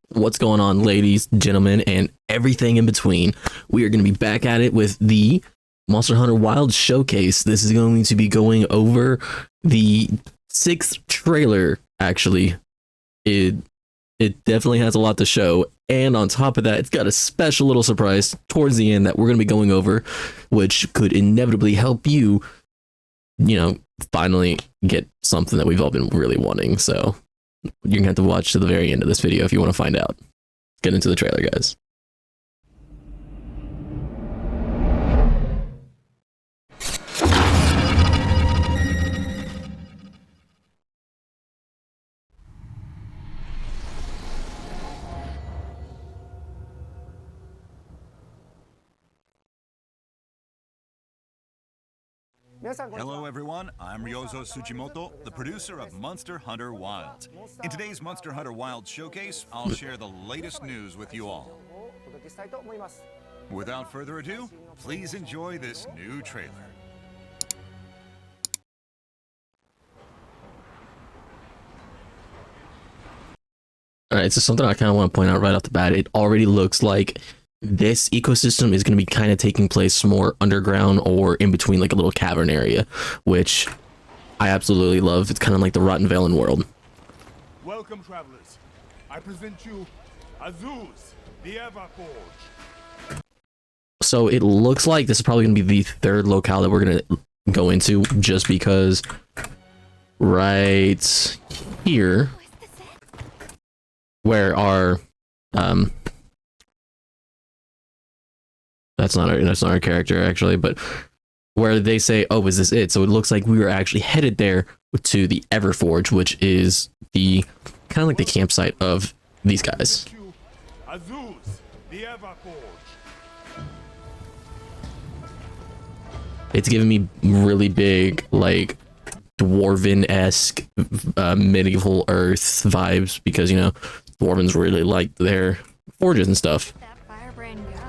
What's going on, ladies, gentlemen, and everything in between? We are going to be back at it with the Monster Hunter Wilds Showcase. This is going to be going over the 6th trailer, actually. It definitely has a lot to show, and on top of that, it's got a special little surprise towards the end that we're going to be going over, which could inevitably help you, finally get something that we've all been really wanting. So you're gonna have to watch to the very end of this video if you want to find out. Get into the trailer, guys. Hello everyone, I'm Ryozo Tsujimoto, the producer of Monster Hunter Wilds. In today's Monster Hunter Wilds showcase, I'll share the latest news with you all. Without further ado, please enjoy this new trailer. Alright, so something I kind of want to point out right off the bat, it already looks like this ecosystem is going to be kind of taking place more underground or in between like a little cavern area, which I absolutely love. It's kind of like the Rotten Valen world. Welcome, travelers. I present you Azuz, the Everforge. So it looks like this is probably going to be the 3rd locale that we're going to go into, just because right here, where our that's not our character actually, but where they say, oh, is this it? So it looks like we were actually headed there to the Everforge, which is the kind of like the campsite of these guys. Azuz, the Everforge. It's giving me really big, like, dwarven-esque medieval Earth vibes, because dwarvens really like their forges and stuff. That firebrand go.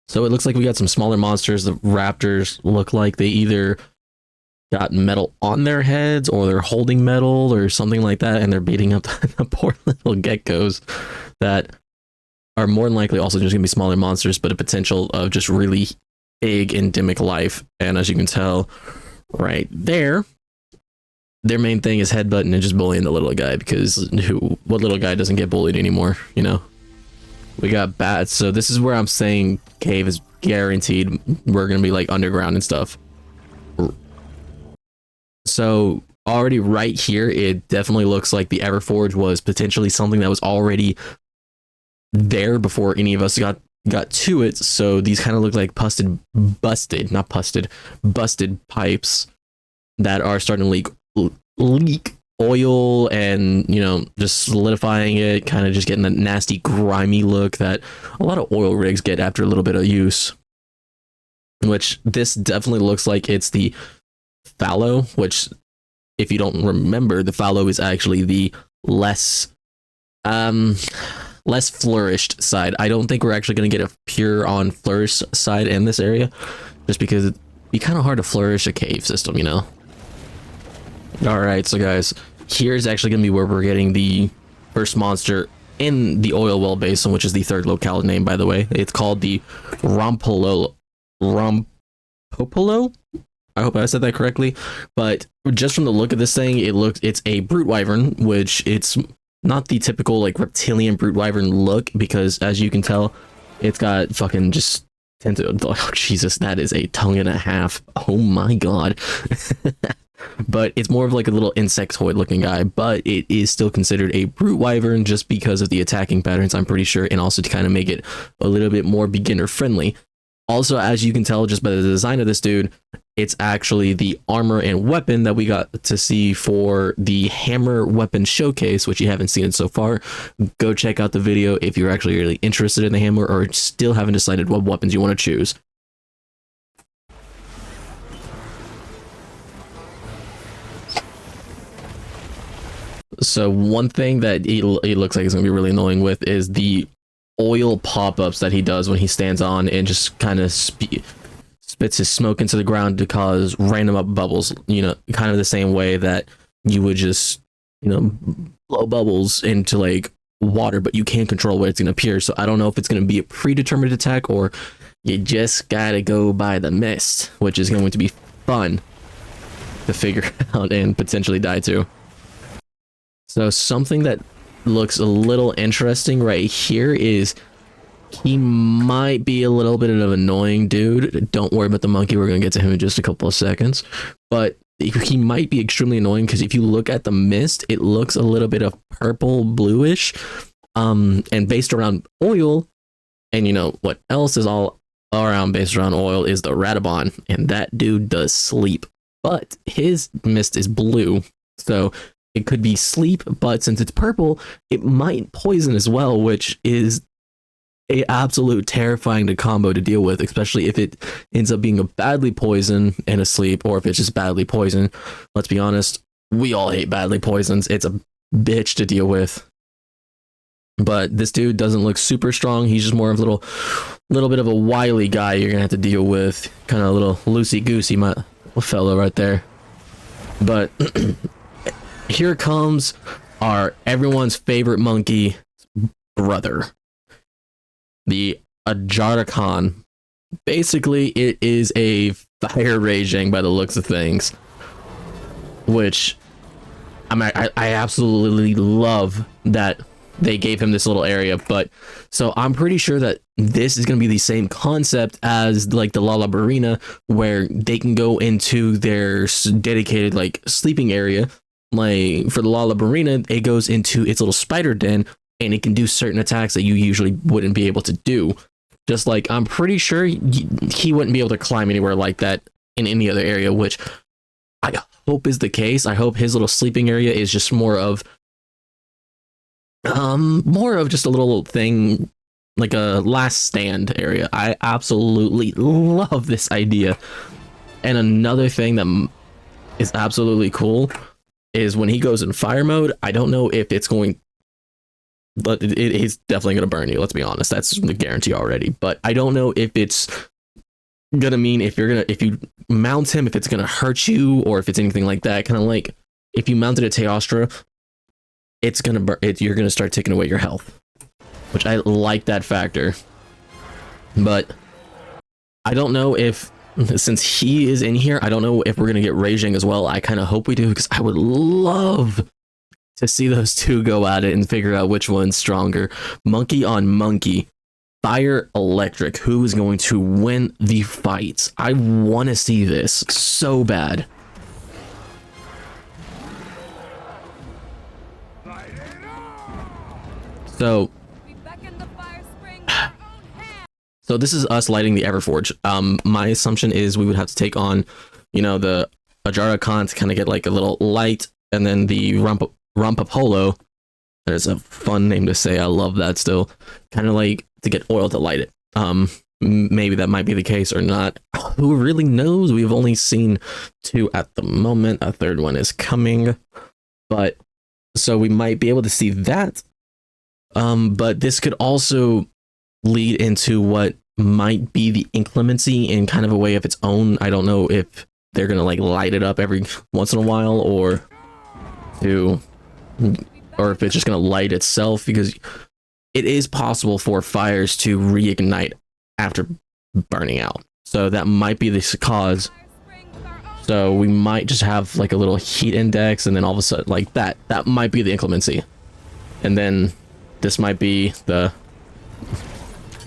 So it looks like we got some smaller monsters. The raptors look like they either got metal on their heads or they're holding metal or something like that, and they're beating up the poor little geckos that are more than likely also just gonna be smaller monsters, but a potential of just really big endemic life. And as you can tell right there, their main thing is headbutting and just bullying the little guy, because what little guy doesn't get bullied anymore, We got bats, so this is where I'm saying cave is guaranteed. We're gonna be like underground and stuff. So already right here, it definitely looks like the Everforge was potentially something that was already there before any of us got to it. So these kind of look like busted pipes that are starting to leak oil, and just solidifying it, kind of just getting that nasty grimy look that a lot of oil rigs get after a little bit of use, which this definitely looks like it's the fallow, which, if you don't remember, the fallow is actually the less flourished side. I don't think we're actually going to get a pure on flourish side in this area, just because it'd be kind of hard to flourish a cave system, Alright, so guys, here's actually going to be where we're getting the first monster in the oil well basin, which is the 3rd locale name, by the way. It's called the Rompopolo. I hope I said that correctly, but just from the look of this thing, it's a brute wyvern, which it's not the typical like reptilian brute wyvern look, because as you can tell, it's got fucking just oh Jesus, that is a tongue and a half. Oh my god. But it's more of like a little insectoid looking guy, but it is still considered a brute wyvern just because of the attacking patterns, I'm pretty sure, and also to kind of make it a little bit more beginner friendly. Also, as you can tell just by the design of this dude, it's actually the armor and weapon that we got to see for the hammer weapon showcase, which you haven't seen it so far. Go check out the video if you're actually really interested in the hammer or still haven't decided what weapons you want to choose. So one thing that it looks like it's going to be really annoying with is the oil pop-ups that he does when he stands on and just kind of spits his smoke into the ground to cause random up bubbles, kind of the same way that you would just, blow bubbles into like water, but you can't control where it's going to appear. So I don't know if it's going to be a predetermined attack or you just got to go by the mist, which is going to be fun to figure out and potentially die to. So something that looks a little interesting right here is he might be a little bit of an annoying dude. Don't worry about the monkey. We're going to get to him in just a couple of seconds. But he might be extremely annoying because if you look at the mist, it looks a little bit of purple bluish. And based around oil, and what else is all around based around oil is the Radabon. And that dude does sleep. But his mist is blue. So it could be sleep, but since it's purple, it might poison as well, which is a absolute terrifying to combo to deal with, especially if it ends up being a badly poison and a sleep, or if it's just badly poison. Let's be honest, we all hate badly poisons. It's a bitch to deal with. But this dude doesn't look super strong. He's just more of a little bit of a wily guy you're gonna have to deal with. Kind of a little loosey goosey, my fellow right there. But here comes everyone's favorite monkey brother, the Ajaracon. Basically, it is a fire raging by the looks of things, which I absolutely love that they gave him this little area. But so I'm pretty sure that this is going to be the same concept as like the Lalabarina, where they can go into their dedicated like sleeping area. Like for the Lalabarina, it goes into its little spider den and it can do certain attacks that you usually wouldn't be able to do. Just like I'm pretty sure he wouldn't be able to climb anywhere like that in any other area, which I hope is the case. I hope his little sleeping area is just more of just a little thing, like a last stand area. I absolutely love this idea. And another thing that is absolutely cool is when he goes in fire mode, I don't know if it's going, but it's definitely going to burn you. Let's be honest. That's a guarantee already. But I don't know if it's going to mean if you mount him, if it's going to hurt you or if it's anything like that. Kind of like if you mounted a Teostra, you're going to start taking away your health, which I like that factor. But I don't know if, since he is in here, I don't know if we're going to get Raging as well. I kind of hope we do, because I would love to see those two go at it and figure out which one's stronger. Monkey on monkey, fire electric. Who is going to win the fights? I want to see this so bad. So this is us lighting the Everforge. My assumption is we would have to take on, the Ajaracon to kind of get like a little light, and then the Rampapolo. That is a fun name to say. I love that still. Kind of like to get oil to light it. Maybe that might be the case or not. Who really knows? We've only seen 2 at the moment. A third one is coming. But so we might be able to see that. But this could also lead into what might be the inclemency in kind of a way of its own. I don't know if they're gonna like light it up every once in a while or if it's just gonna light itself, because it is possible for fires to reignite after burning out. So that might be the cause. So we might just have like a little heat index, and then all of a sudden like that might be the inclemency. And then this might be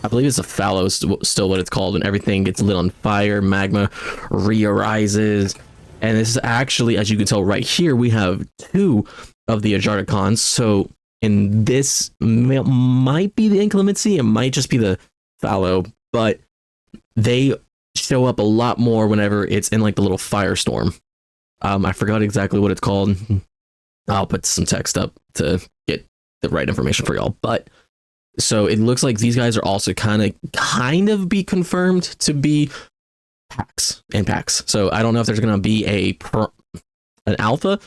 I believe it's a fallow, still what it's called, when everything gets lit on fire, magma re-arises. And this is actually, as you can tell right here, we have 2 of the Ajaracons. So in this might be the inclemency, it might just be the fallow, but they show up a lot more whenever it's in like the little firestorm. I forgot exactly what it's called. I'll put some text up to get the right information for y'all. But so it looks like these guys are also kind of be confirmed to be packs. So I don't know if there's going to be an alpha,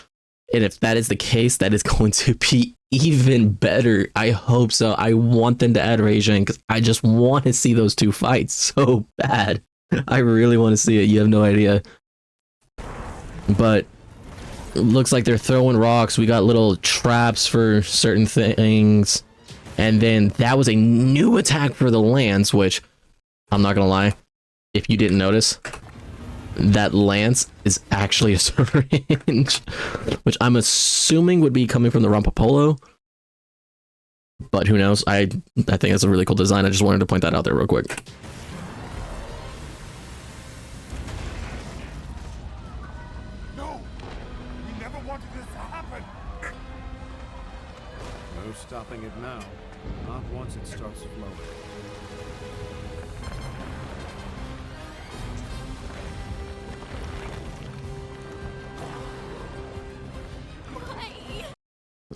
and if that is the case, that is going to be even better. I hope so. I want them to add Raging, because I just want to see those 2 fights so bad. I really want to see it. You have no idea. But it looks like they're throwing rocks. We got little traps for certain things. And then that was a new attack for the lance, which I'm not gonna lie, if you didn't notice, that lance is actually a syringe, which I'm assuming would be coming from the Rampapolo. But who knows? I think it's a really cool design. I just wanted to point that out there real quick. No! We never wanted this to happen! No stopping it now. Not once it starts flowing.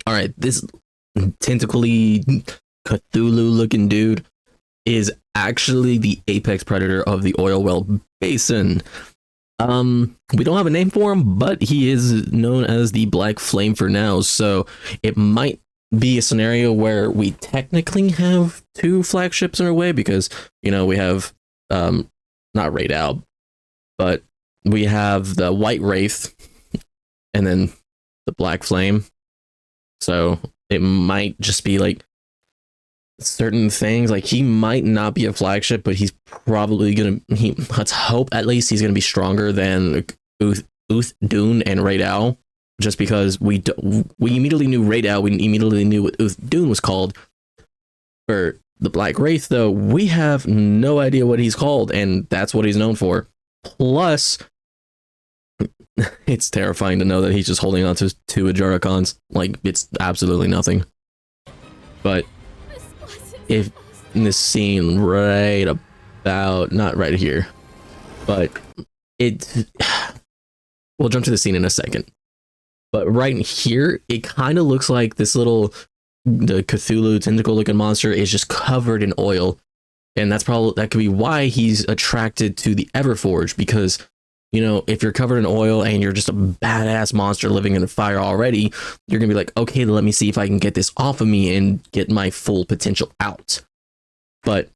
All right, this tentacly Cthulhu looking dude is actually the apex predator of the oil well basin. We don't have a name for him, but he is known as the Black Flame for now, so it might be a scenario where we technically have two flagships in a way, because you know we have not Raid Out, but we have the White Wraith and then the Black Flame. So it might just be like certain things, like he might not be a flagship, but he's probably gonna, let's hope at least he's gonna be stronger than Uth Dune and Raid Owl, just because we immediately knew Raid Owl, we immediately knew what Uth Dune was called. For the Black Wraith though, we have no idea what he's called, and that's what he's known for. Plus it's terrifying to know that he's just holding on to two Ajaracons like it's absolutely nothing. But if in this scene right about, not right here, but it, we'll jump to the scene in a second, but right here it kind of looks like this little, the Cthulhu tentacle looking monster is just covered in oil, and that could be why he's attracted to the Everforge, because you know, if you're covered in oil and you're just a badass monster living in the fire already, you're gonna be like, okay, let me see if I can get this off of me and get my full potential out. But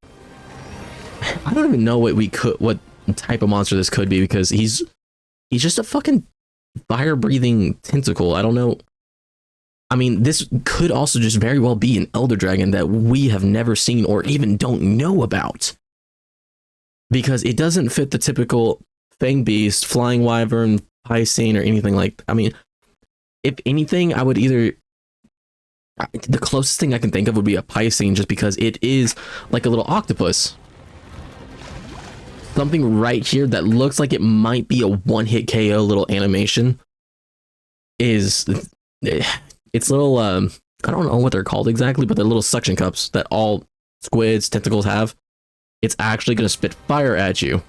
I don't even know what type of monster this could be, because he's just a fucking fire breathing tentacle. I don't know. I mean, this could also just very well be an Elder Dragon that we have never seen or even don't know about, because it doesn't fit the typical Fang Beast, Flying Wyvern, Piscine, or anything like. I mean, if anything, I would either, the closest thing I can think of would be a Piscine, just because it is like a little octopus. Something right here that looks like it might be a one-hit KO little animation is, it's little, I don't know what they're called exactly, but they're little suction cups that all squids, tentacles have. It's actually going to spit fire at you.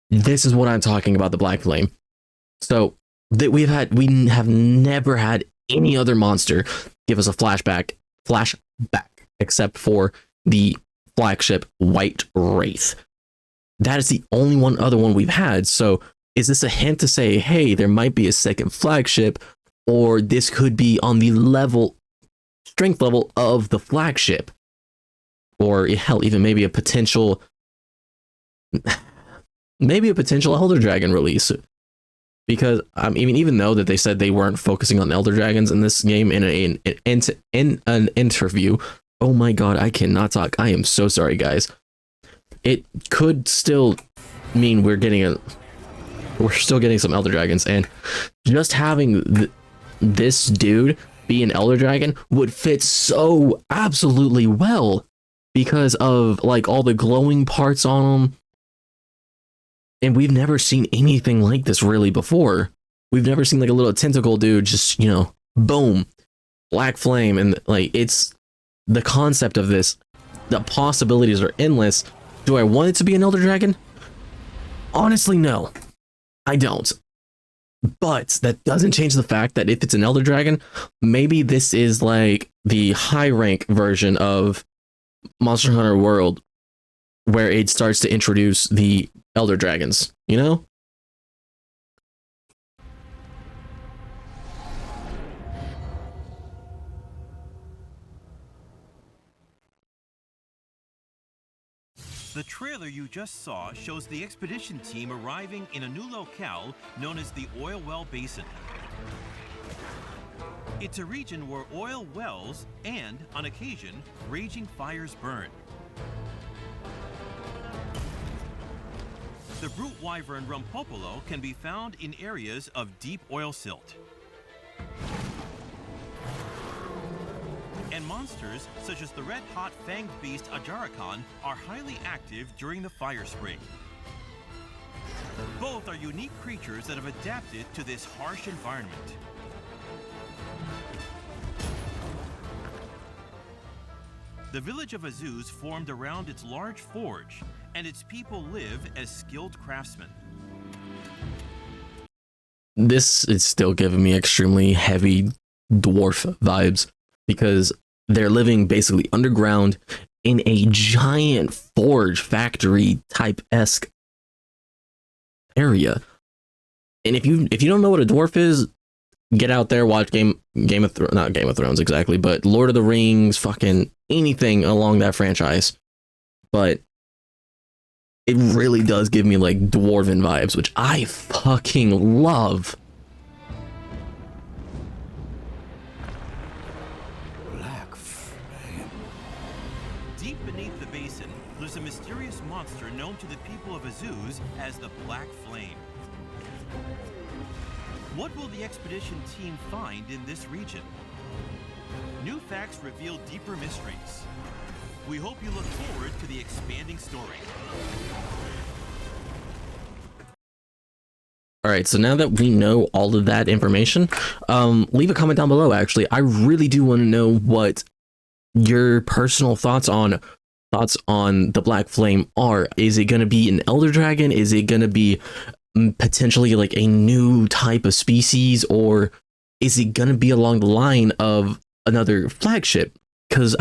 This is what I'm talking about, the Black Flame. So that we have never had any other monster give us a flashback except for the flagship White Wraith. That is the only other one we've had. So is this a hint to say, hey, there might be a second flagship, or this could be on the strength level of the flagship, or hell, even maybe a potential Elder Dragon release? Because even though that they said they weren't focusing on Elder Dragons in this game in an interview, oh my god, I cannot talk. I am so sorry, guys. It could still mean we're still getting some Elder Dragons, and just having this dude be an Elder Dragon would fit so absolutely well, because of like all the glowing parts on him. And we've never seen anything like this really before. We've never seen like a little tentacle dude just, you know, boom, Black Flame. And like, it's the concept of this, the possibilities are endless. Do I want it to be an Elder Dragon? Honestly, no, I don't. But that doesn't change the fact that if it's an Elder Dragon, maybe this is like the high rank version of Monster Hunter World, where it starts to introduce the Elder Dragons, you know? The trailer you just saw shows the expedition team arriving in a new locale known as the Oil Well Basin. It's a region where oil wells and, on occasion, raging fires burn. The brute wyvern Rumpopolo can be found in areas of deep oil silt. And monsters, such as the red-hot fanged beast Ajarakan, are highly active during the fire spring. Both are unique creatures that have adapted to this harsh environment. The village of Azuz formed around its large forge, and its people live as skilled craftsmen. This is still giving me extremely heavy dwarf vibes because they're living basically underground in a giant forge factory type-esque area. And if you don't know what a dwarf is, get out there, watch Game of Thrones, not Game of Thrones exactly, but Lord of the Rings, fucking anything along that franchise. But it really does give me like dwarven vibes, which I fucking love. Deep beneath the basin, there's a mysterious monster known to the people of Azuz as the Black Flame. What will the expedition team find in this region? New facts reveal deeper mysteries. We hope you look forward to the expanding story. All right, so now that we know all of that information, leave a comment down below. Actually, I really do want to know what your personal thoughts on the Black Flame are. Is it going to be an elder dragon? Is it going to be potentially like a new type of species, or is it going to be along the line of another flagship? Because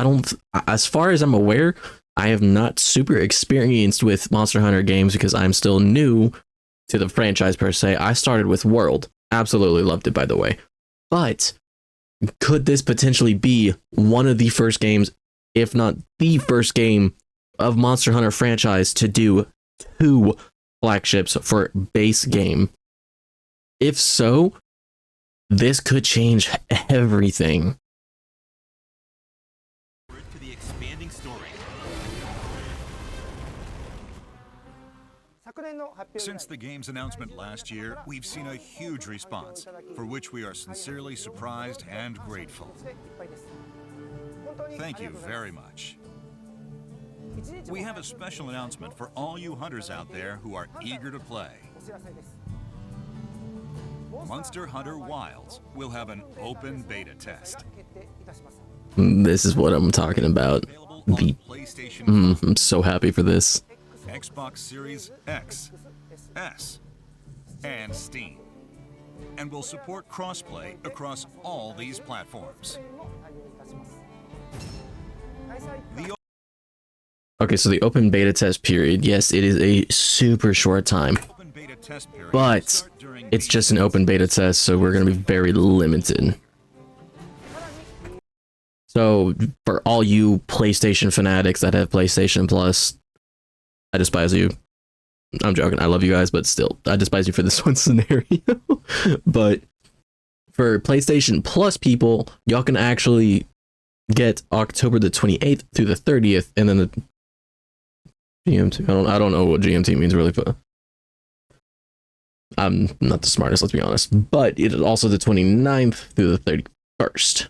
as far as I'm aware, I have not super experienced with Monster Hunter games because I'm still new to the franchise per se. I started with World, absolutely loved it, by the way. But could this potentially be one of the first games, if not the first game of Monster Hunter franchise to do 2 flagships for base game? If so, this could change everything. To the expanding story. Since the game's announcement last year, we've seen a huge response, for which we are sincerely surprised and grateful. Thank you very much. We have a special announcement for all you hunters out there who are eager to play. Monster Hunter Wilds will have an open beta test. This is what I'm talking about. Available on PlayStation 4, I'm so happy for this. Xbox Series X, S, and Steam, and will support crossplay across all these platforms. Okay, so the open beta test period, yes, it is a super short time, Open beta test period will but start during it's just an open beta test, so we're going to be very limited. So for all you PlayStation fanatics that have PlayStation Plus, I despise you. I'm joking, I love you guys, but still, I despise you for this one scenario. But for PlayStation Plus people, y'all can actually get October the 28th through the 30th, and then the GMT. I don't know what GMT means really, but I'm not the smartest, let's be honest. But it is also the 29th through the 31st.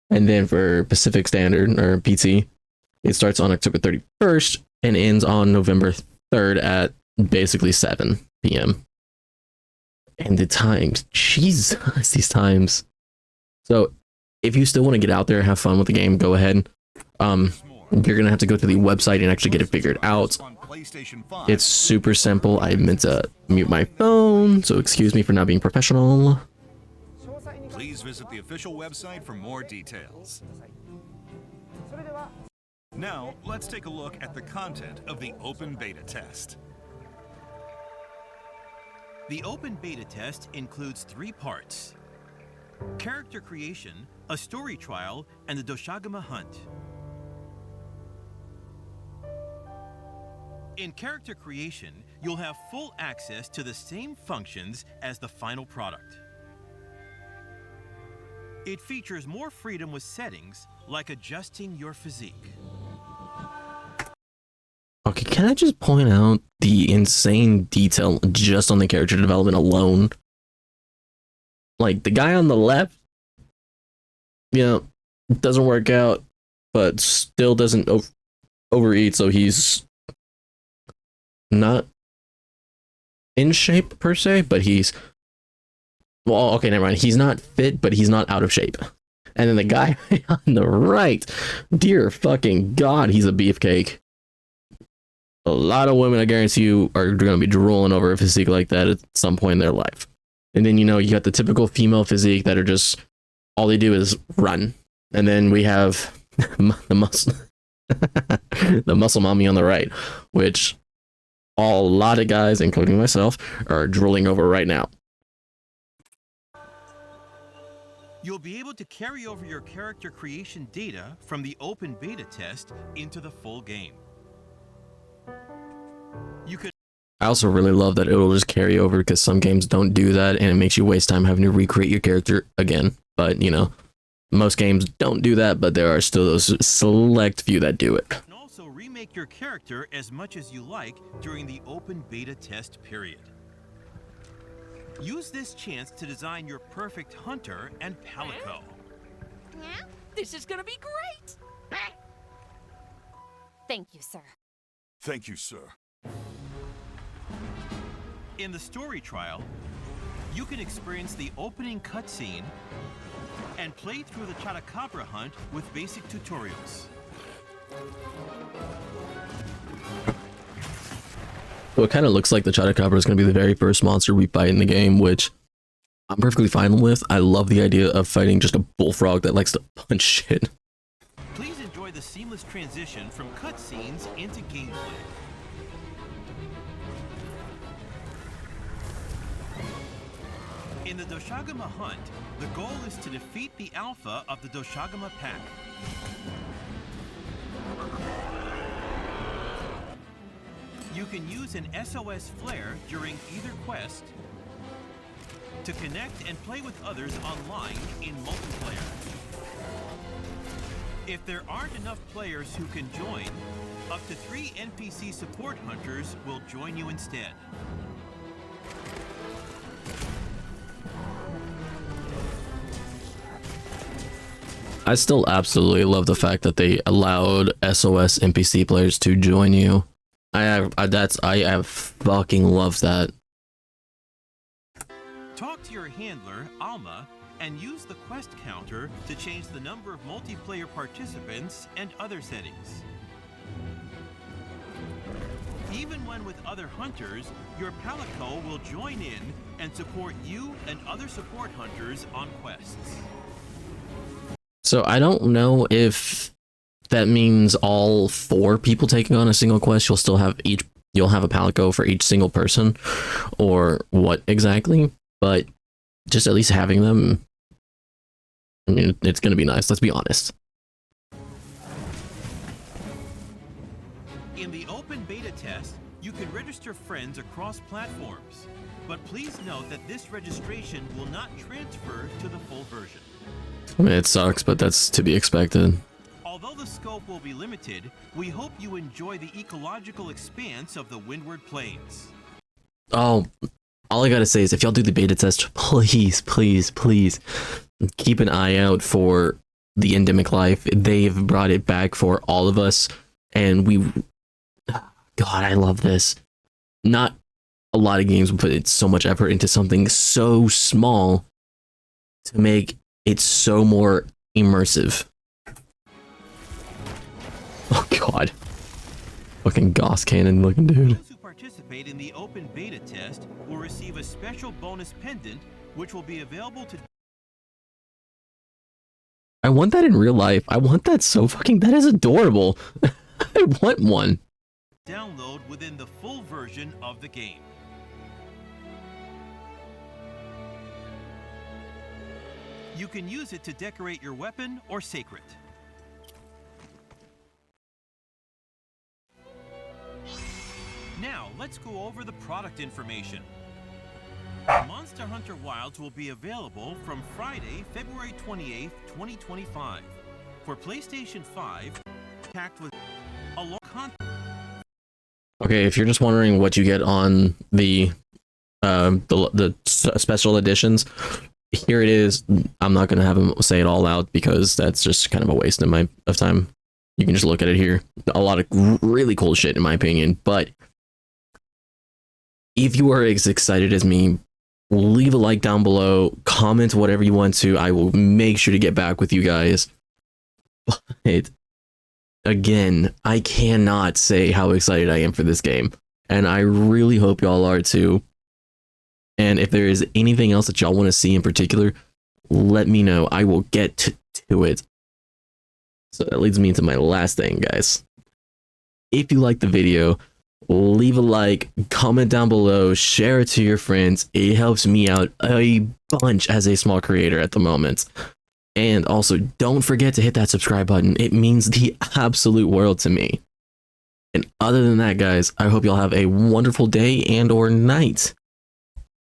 And then for Pacific Standard, or PT, it starts on October 31st and ends on November 3rd at basically 7 p.m. And the times, Jesus, these times. So if you still want to get out there and have fun with the game, go ahead. You're going to have to go to the website and actually get it figured out. on PlayStation 5. It's super simple. I meant to mute my phone, so excuse me for not being professional. Please visit the official website for more details. Now, let's take a look at the content of the open beta test. The open beta test includes 3 parts: character creation, a story trial, and the Doshagama hunt. In character creation, you'll have full access to the same functions as the final product. It features more freedom with settings like adjusting your physique. Okay, can I just point out the insane detail just on the character development alone? Like, the guy on the left, you know, doesn't work out, but still doesn't overeat, so he's not in shape per se, but he's, well, okay, never mind. He's not fit, but he's not out of shape. And then the guy on the right, dear fucking God, he's a beefcake. A lot of women, I guarantee you, are going to be drooling over a physique like that at some point in their life. And then, you know, you got the typical female physique that are just, all they do is run. And then we have the muscle, the muscle mommy on the right, which a lot of guys, including myself, are drooling over right now. You'll be able to carry over your character creation data from the open beta test into the full game. You could. I also really love that it'll just carry over, because some games don't do that and it makes you waste time having to recreate your character again. But, you know, most games don't do that, but there are still those select few that do it. You can also remake your character as much as you like during the open beta test period. Use this chance to design your perfect hunter and palico. This is gonna be great! Thank you, sir. Thank you, sir. In the story trial, you can experience the opening cutscene and play through the Chotacabra hunt with basic tutorials. So it kind of looks like the Chotacabra is going to be the very first monster we fight in the game, which I'm perfectly fine with. I love the idea of fighting just a bullfrog that likes to punch shit. Please enjoy the seamless transition from cutscenes into gameplay. In the Doshagama hunt, the goal is to defeat the alpha of the Doshagama pack. You can use an SOS flare during either quest to connect and play with others online in multiplayer. If there aren't enough players who can join, up to 3 NPC support hunters will join you instead. I still absolutely love the fact that they allowed SOS NPC players to join you. I have fucking loved that. Talk to your handler, Alma, and use the quest counter to change the number of multiplayer participants and other settings. Even when with other hunters, your palico will join in and support you and other support hunters on quests. So I don't know if that means all 4 people taking on a single quest, you'll have a palico for each single person, or what exactly, but just at least having them, I mean, it's gonna be nice, let's be honest. In the open beta test, you can register friends across platforms, but please note that this registration will not transfer to the full version. I mean, it sucks, but that's to be expected. Although the scope will be limited, we hope you enjoy the ecological expanse of the Windward Plains. Oh, all I gotta say is if y'all do the beta test, please, please, please keep an eye out for the endemic life. They've brought it back for all of us, and God, I love this. Not a lot of games put so much effort into something so small to make it so more immersive. Oh God. Fucking Gauss cannon looking dude. Those who participate in the open beta test will receive a special bonus pendant, which will be available to... I want that in real life. I want that so fucking... That is adorable. I want one. download within the full version of the game. You can use it to decorate your weapon or sacred. go over the product information. Monster Hunter Wilds will be available from Friday, February 28th, 2025. For PlayStation 5, packed with a long content. Okay, if you're just wondering what you get on the special editions, here it is. I'm not gonna have him say it all out because that's just kind of a waste of time. You can just look at it here. A lot of really cool shit in my opinion. But if you are as excited as me, leave a like down below, comment whatever you want to. I will make sure to get back with you guys. But again, I cannot say how excited I am for this game, and I really hope y'all are too. And if there is anything else that y'all want to see in particular, let me know. I will get to it. So that leads me into my last thing, guys. If you like the video, leave a like, comment down below, share it to your friends. It helps me out a bunch as a small creator at the moment. And also, don't forget to hit that subscribe button. It means the absolute world to me. And other than that, guys, I hope y'all have a wonderful day and or night.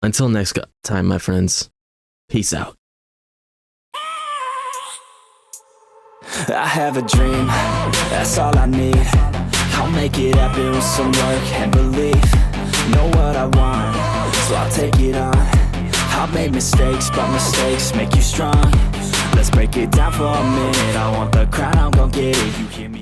Until next time, my friends, peace out. I have a dream, that's all I need. I'll make it happen with some work and belief. Know what I want, so I'll take it on. I'll make mistakes, but mistakes make you strong. Let's break it down for a minute. I want the crown, I'm gon' get it. You hear me?